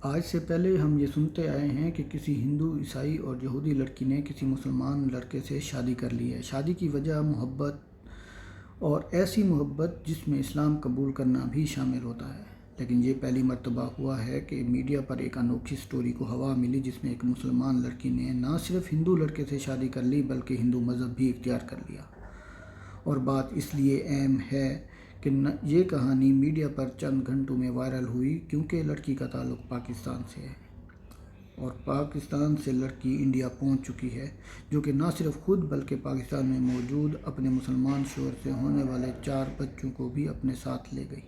آج سے پہلے ہم یہ سنتے آئے ہیں کہ کسی ہندو، عیسائی اور یہودی لڑکی نے کسی مسلمان لڑکے سے شادی کر لی ہے۔ شادی کی وجہ محبت، اور ایسی محبت جس میں اسلام قبول کرنا بھی شامل ہوتا ہے۔ لیکن یہ پہلی مرتبہ ہوا ہے کہ میڈیا پر ایک انوکھی سٹوری کو ہوا ملی جس میں ایک مسلمان لڑکی نے نہ صرف ہندو لڑکے سے شادی کر لی بلکہ ہندو مذہب بھی اختیار کر لیا۔ اور بات اس لیے اہم ہے کہ یہ کہانی میڈیا پر چند گھنٹوں میں وائرل ہوئی کیونکہ لڑکی کا تعلق پاکستان سے ہے، اور پاکستان سے لڑکی انڈیا پہنچ چکی ہے، جو کہ نہ صرف خود بلکہ پاکستان میں موجود اپنے مسلمان شوہر سے ہونے والے 4 بچوں کو بھی اپنے ساتھ لے گئی۔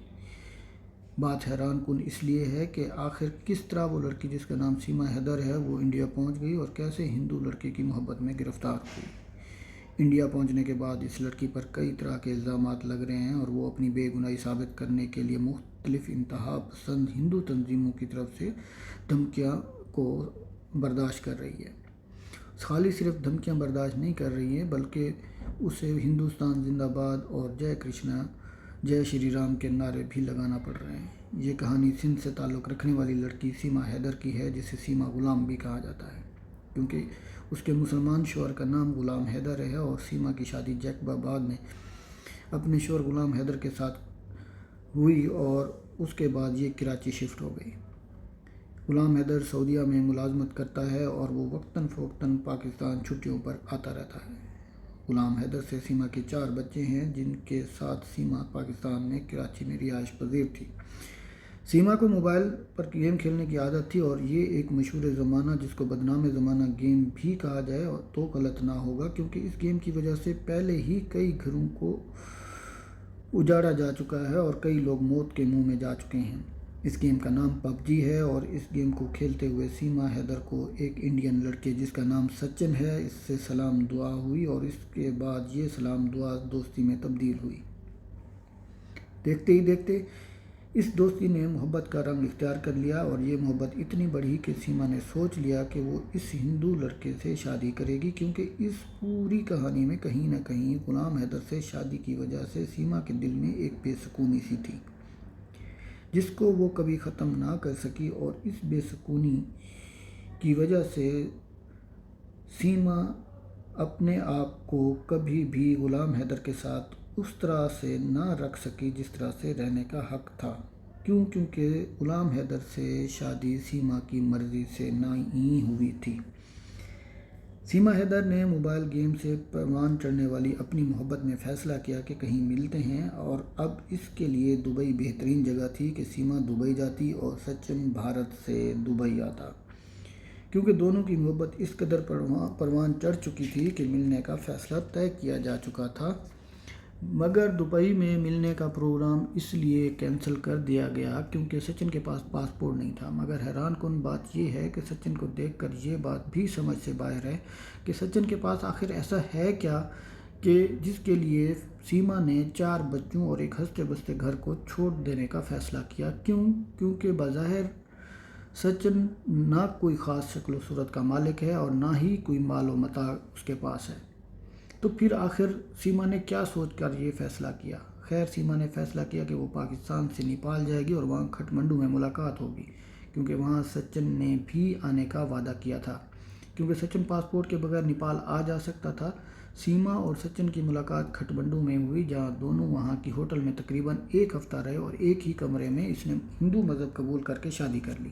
بات حیران کن اس لیے ہے کہ آخر کس طرح وہ لڑکی جس کا نام سیما حیدر ہے وہ انڈیا پہنچ گئی اور کیسے ہندو لڑکے کی محبت میں گرفتار ہوئی۔ انڈیا پہنچنے کے بعد اس لڑکی پر کئی طرح کے الزامات لگ رہے ہیں اور وہ اپنی بے گناہی ثابت کرنے کے لیے مختلف انتہا پسند ہندو تنظیموں کی طرف سے دھمکیاں کو برداشت کر رہی ہے۔ خالی صرف دھمکیاں برداشت نہیں کر رہی ہے بلکہ اسے ہندوستان زندہ باد اور جے کرشنا جے شری رام کے نعرے بھی لگانا پڑ رہے ہیں۔ یہ کہانی سندھ سے تعلق رکھنے والی لڑکی سیما حیدر کی ہے، جسے سیما غلام بھی کہا جاتا ہے کیونکہ اس کے مسلمان شوہر کا نام غلام حیدر ہے، اور سیما کی شادی جیکب آباد میں اپنے شوہر غلام حیدر کے ساتھ ہوئی اور اس کے بعد یہ کراچی شفٹ ہو گئی۔ غلام حیدر سعودیہ میں ملازمت کرتا ہے اور وہ وقتاً فوقتاً پاکستان چھٹیوں پر آتا رہتا ہے۔ غلام حیدر سے سیما کے 4 بچے ہیں جن کے ساتھ سیما پاکستان میں کراچی میں رہائش پذیر تھی۔ سیما کو موبائل پر گیم کھیلنے کی عادت تھی، اور یہ ایک مشہور زمانہ جس کو بدنام زمانہ گیم بھی کہا جائے تو غلط نہ ہوگا، کیونکہ اس گیم کی وجہ سے پہلے ہی کئی گھروں کو اجاڑا جا چکا ہے اور کئی لوگ موت کے منہ میں جا چکے ہیں۔ اس گیم کا نام PUBG ہے، اور اس گیم کو کھیلتے ہوئے سیما حیدر کو ایک انڈین لڑکے جس کا نام سچن ہے اس سے سلام دعا ہوئی، اور اس کے بعد یہ سلام دعا دوستی میں تبدیل ہوئی۔ دیکھتے ہی دیکھتے اس دوستی نے محبت کا رنگ اختیار کر لیا، اور یہ محبت اتنی بڑھی کہ سیما نے سوچ لیا کہ وہ اس ہندو لڑکے سے شادی کرے گی، کیونکہ اس پوری کہانی میں کہیں نہ کہیں غلام حیدر سے شادی کی وجہ سے سیما کے دل میں ایک بے سکونی سی تھی جس کو وہ کبھی ختم نہ کر سکی، اور اس بے سکونی کی وجہ سے سیما اپنے آپ کو کبھی بھی غلام حیدر کے ساتھ اس طرح سے نہ رکھ سکی جس طرح سے رہنے کا حق تھا۔ کیونکہ غلام حیدر سے شادی سیما کی مرضی سے نہیں ہوئی تھی۔ سیما حیدر نے موبائل گیم سے پروان چڑھنے والی اپنی محبت میں فیصلہ کیا کہ کہیں ملتے ہیں، اور اب اس کے لیے دبئی بہترین جگہ تھی کہ سیما دبئی جاتی اور سچن بھارت سے دبئی آتا، کیونکہ دونوں کی محبت اس قدر پروان چڑھ چکی تھی کہ ملنے کا فیصلہ طے کیا جا چکا تھا۔ مگر دبئی میں ملنے کا پروگرام اس لیے کینسل کر دیا گیا کیونکہ سچن کے پاس پاسپورٹ نہیں تھا۔ مگر حیران کن بات یہ ہے کہ سچن کو دیکھ کر یہ بات بھی سمجھ سے باہر ہے کہ سچن کے پاس آخر ایسا ہے کیا کہ جس کے لیے سیما نے 4 بچوں اور ایک ہنستے بستے گھر کو چھوڑ دینے کا فیصلہ کیا۔ کیونکہ بظاہر سچن نہ کوئی خاص شکل و صورت کا مالک ہے اور نہ ہی کوئی مال و متاع اس کے پاس ہے، تو پھر آخر سیما نے کیا سوچ کر یہ فیصلہ کیا؟ خیر، سیما نے فیصلہ کیا کہ وہ پاکستان سے نیپال جائے گی اور وہاں کھٹمنڈو میں ملاقات ہوگی، کیونکہ وہاں سچن نے بھی آنے کا وعدہ کیا تھا۔ کیونکہ سچن پاسپورٹ کے بغیر نیپال آ جا سکتا تھا، سیما اور سچن کی ملاقات کھٹمنڈو میں ہوئی، جہاں دونوں وہاں کی ہوٹل میں تقریباً 1 ہفتہ رہے اور ایک ہی کمرے میں اس نے ہندو مذہب قبول کر کے شادی کر لی۔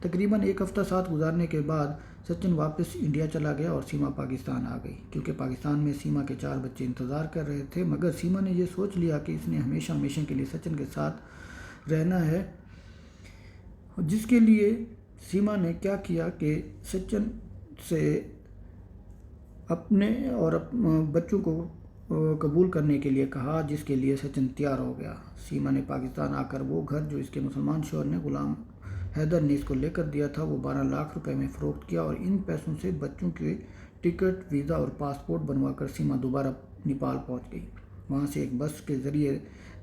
تقریباً 1 ہفتہ ساتھ گزارنے کے بعد سچن واپس انڈیا چلا گیا اور سیما پاکستان آ گئی، کیونکہ پاکستان میں سیما کے 4 بچے انتظار کر رہے تھے۔ مگر سیما نے یہ سوچ لیا کہ اس نے ہمیشہ کے لیے سچن کے ساتھ رہنا ہے، جس کے لیے سیما نے کیا کیا کہ سچن سے اپنے اور بچوں کو قبول کرنے کے لیے کہا، جس کے لیے سچن تیار ہو گیا۔ سیما نے پاکستان آ کر وہ گھر جو اس کے مسلمان شوہر نے غلام حیدر نے اس کو لے کر دیا تھا وہ 12 لاکھ روپے میں فروخت کیا، اور ان پیسوں سے بچوں کے ٹکٹ، ویزا اور پاسپورٹ بنوا کر سیما دوبارہ نیپال پہنچ گئی۔ وہاں سے ایک بس کے ذریعے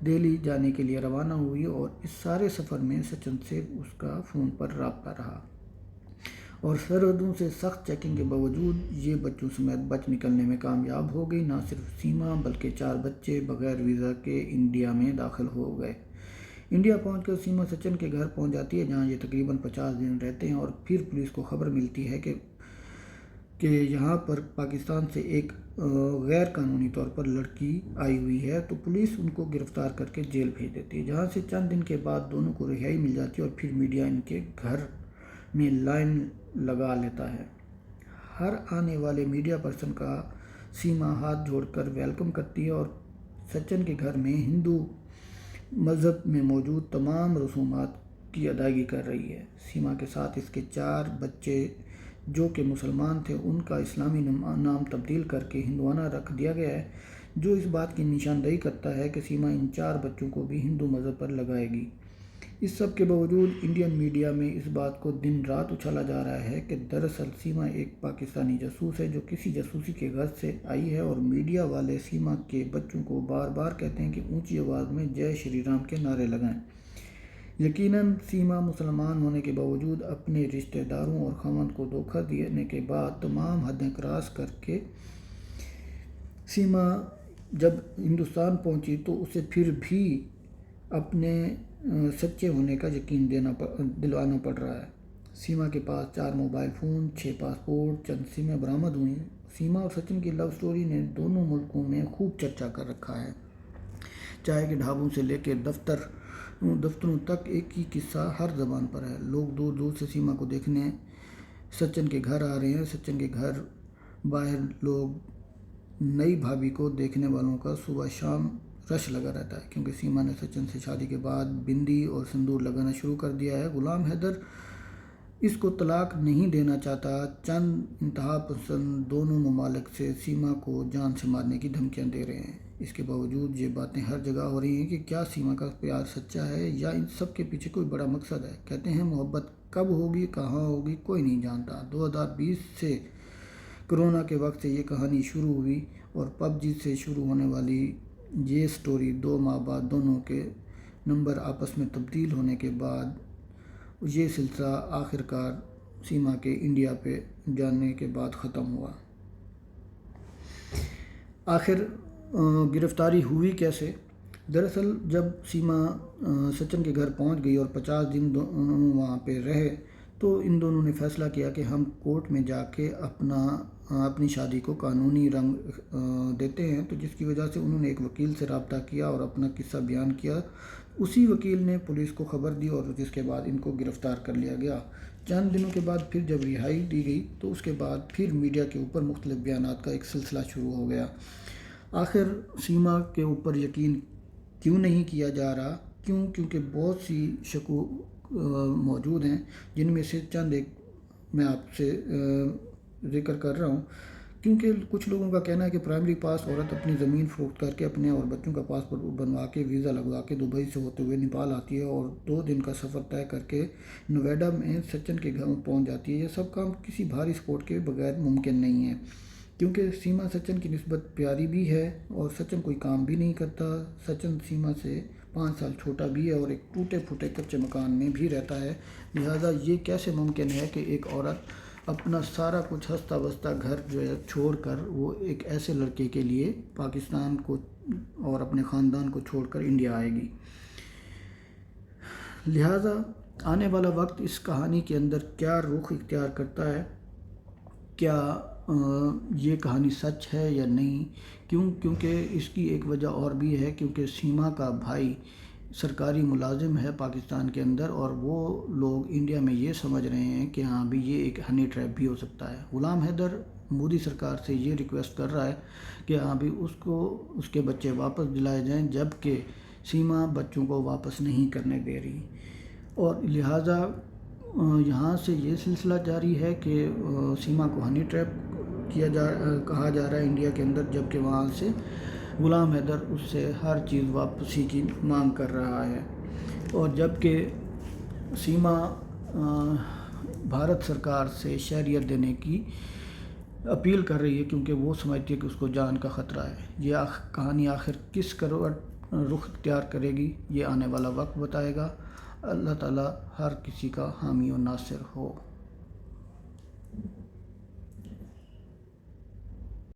دہلی جانے کے لیے روانہ ہوئی، اور اس سارے سفر میں سچن سے اس کا فون پر رابطہ رہا، اور سرحدوں سے سخت چیکنگ کے باوجود یہ بچوں سمیت بچ نکلنے میں کامیاب ہو گئی۔ نہ صرف سیما بلکہ 4 بچے بغیر ویزا کے انڈیا میں داخل ہو گئے۔ انڈیا پہنچ کر سیما سچن کے گھر پہنچ جاتی ہے، جہاں یہ تقریباً 50 دن رہتے ہیں، اور پھر پولیس کو خبر ملتی ہے کہ یہاں پر پاکستان سے ایک غیر قانونی طور پر لڑکی آئی ہوئی ہے، تو پولیس ان کو گرفتار کر کے جیل بھیج دیتی ہے، جہاں سے چند دن کے بعد دونوں کو رہائی مل جاتی ہے، اور پھر میڈیا ان کے گھر میں لائن لگا لیتا ہے۔ ہر آنے والے میڈیا پرسن کا سیما ہاتھ جوڑ کر ویلکم کرتی ہے، اور سچن کے گھر میں ہندو مذہب میں موجود تمام رسومات کی ادائیگی کر رہی ہے۔ سیما کے ساتھ اس کے 4 بچے جو کہ مسلمان تھے، ان کا اسلامی نام تبدیل کر کے ہندوانہ رکھ دیا گیا ہے، جو اس بات کی نشاندہی کرتا ہے کہ سیما ان 4 بچوں کو بھی ہندو مذہب پر لگائے گی۔ اس سب کے باوجود انڈین میڈیا میں اس بات کو دن رات اچھالا جا رہا ہے کہ دراصل سیما ایک پاکستانی جاسوس ہے جو کسی جاسوسی کے غرض سے آئی ہے، اور میڈیا والے سیما کے بچوں کو بار بار کہتے ہیں کہ اونچی آواز میں جے شری رام کے نعرے لگائیں۔ یقیناً سیما مسلمان ہونے کے باوجود اپنے رشتہ داروں اور خاوند کو دھوکہ دینے کے بعد تمام حدیں کراس کر کے سیما جب ہندوستان پہنچی تو اسے پھر بھی اپنے سچے ہونے کا یقین دلوانا پڑ رہا ہے۔ سیما کے پاس 4 موبائل فون، 6 پاسپورٹ، چند سمیں برآمد ہوئیں۔ سیما اور سچن کی لو سٹوری نے دونوں ملکوں میں خوب چرچا کر رکھا ہے۔ چائے کے ڈھابوں سے لے کے دفتروں تک ایک ہی قصہ ہر زبان پر ہے۔ لوگ دور دور سے سیما کو دیکھنے سچن کے گھر آ رہے ہیں۔ سچن کے گھر باہر لوگ نئی بھابھی کو دیکھنے والوں کا صبح شام رش لگا رہتا ہے، کیونکہ سیما نے سچن سے شادی کے بعد بندی اور سندور لگانا شروع کر دیا ہے۔ غلام حیدر اس کو طلاق نہیں دینا چاہتا۔ چند انتہا پسند دونوں ممالک سے سیما کو جان سے مارنے کی دھمکیاں دے رہے ہیں۔ اس کے باوجود یہ باتیں ہر جگہ ہو رہی ہیں کہ کیا سیما کا پیار سچا ہے یا ان سب کے پیچھے کوئی بڑا مقصد ہے۔ کہتے ہیں محبت کب ہوگی، کہاں ہوگی، کوئی نہیں جانتا۔ 2020 سے کرونا کے وقت سے یہ کہانی شروع ہوئی، اور پب جی سے شروع ہونے والی یہ سٹوری 2 ماہ بعد دونوں کے نمبر آپس میں تبدیل ہونے کے بعد یہ سلسلہ آخرکار سیما کے انڈیا پہ جانے کے بعد ختم ہوا۔ آخر گرفتاری ہوئی کیسے؟ دراصل جب سیما سچن کے گھر پہنچ گئی اور 50 دن دونوں وہاں پہ رہے، تو ان دونوں نے فیصلہ کیا کہ ہم کورٹ میں جا کے اپنی شادی کو قانونی رنگ دیتے ہیں، تو جس کی وجہ سے انہوں نے ایک وکیل سے رابطہ کیا اور اپنا قصہ بیان کیا۔ اسی وکیل نے پولیس کو خبر دی، اور جس کے بعد ان کو گرفتار کر لیا گیا۔ چند دنوں کے بعد پھر جب رہائی دی گئی تو اس کے بعد پھر میڈیا کے اوپر مختلف بیانات کا ایک سلسلہ شروع ہو گیا۔ آخر سیما کے اوپر یقین کیوں نہیں کیا جا رہا؟ کیونکہ بہت سی شکوک موجود ہیں، جن میں سے چند ایک میں آپ سے ذکر کر رہا ہوں۔ کیونکہ کچھ لوگوں کا کہنا ہے کہ پرائمری پاس عورت اپنی زمین فروخت کر کے اپنے اور بچوں کا پاسپورٹ بنوا کے ویزا لگوا کے دبئی سے ہوتے ہوئے نیپال آتی ہے، اور 2 دن کا سفر طے کر کے نوئیڈا میں سچن کے گھر پہنچ جاتی ہے۔ یہ سب کام کسی بھاری سپورٹ کے بغیر ممکن نہیں ہے، کیونکہ سیما سچن کی نسبت پیاری بھی ہے، اور سچن کوئی کام بھی نہیں کرتا۔ سچن سیما سے 5 سال چھوٹا بھی ہے، اور ایک ٹوٹے پھوٹے کچے مکان میں بھی رہتا ہے۔ لہٰذا یہ کیسے ممکن ہے کہ ایک عورت اپنا سارا کچھ ہنستا بستا گھر جو ہے چھوڑ کر وہ ایک ایسے لڑکے کے لیے پاکستان کو اور اپنے خاندان کو چھوڑ کر انڈیا آئے گی؟ لہٰذا آنے والا وقت اس کہانی کے اندر کیا رخ اختیار کرتا ہے، کیا یہ کہانی سچ ہے یا نہیں؟ کیونکہ اس کی ایک وجہ اور بھی ہے، کیونکہ سیما کا بھائی سرکاری ملازم ہے پاکستان کے اندر، اور وہ لوگ انڈیا میں یہ سمجھ رہے ہیں کہ ہاں بھی یہ ایک ہنی ٹریپ بھی ہو سکتا ہے۔ غلام حیدر مودی سرکار سے یہ ریکویسٹ کر رہا ہے کہ ہاں بھی اس کے بچے واپس دلائے جائیں، جبکہ سیما بچوں کو واپس نہیں کرنے دے رہی، اور لہٰذا یہاں سے یہ سلسلہ جاری ہے کہ سیما کو ہنی ٹریپ کہا جا رہا ہے انڈیا کے اندر، جبکہ وہاں سے غلام حیدر اس سے ہر چیز واپسی کی مانگ کر رہا ہے، اور جبکہ سیما بھارت سرکار سے شہریت دینے کی اپیل کر رہی ہے، کیونکہ وہ سمجھتی ہے کہ اس کو جان کا خطرہ ہے۔ یہ کہانی آخر کس کروٹ رخ اختیار کرے گی، یہ آنے والا وقت بتائے گا۔ اللہ تعالیٰ ہر کسی کا حامی و ناصر ہو۔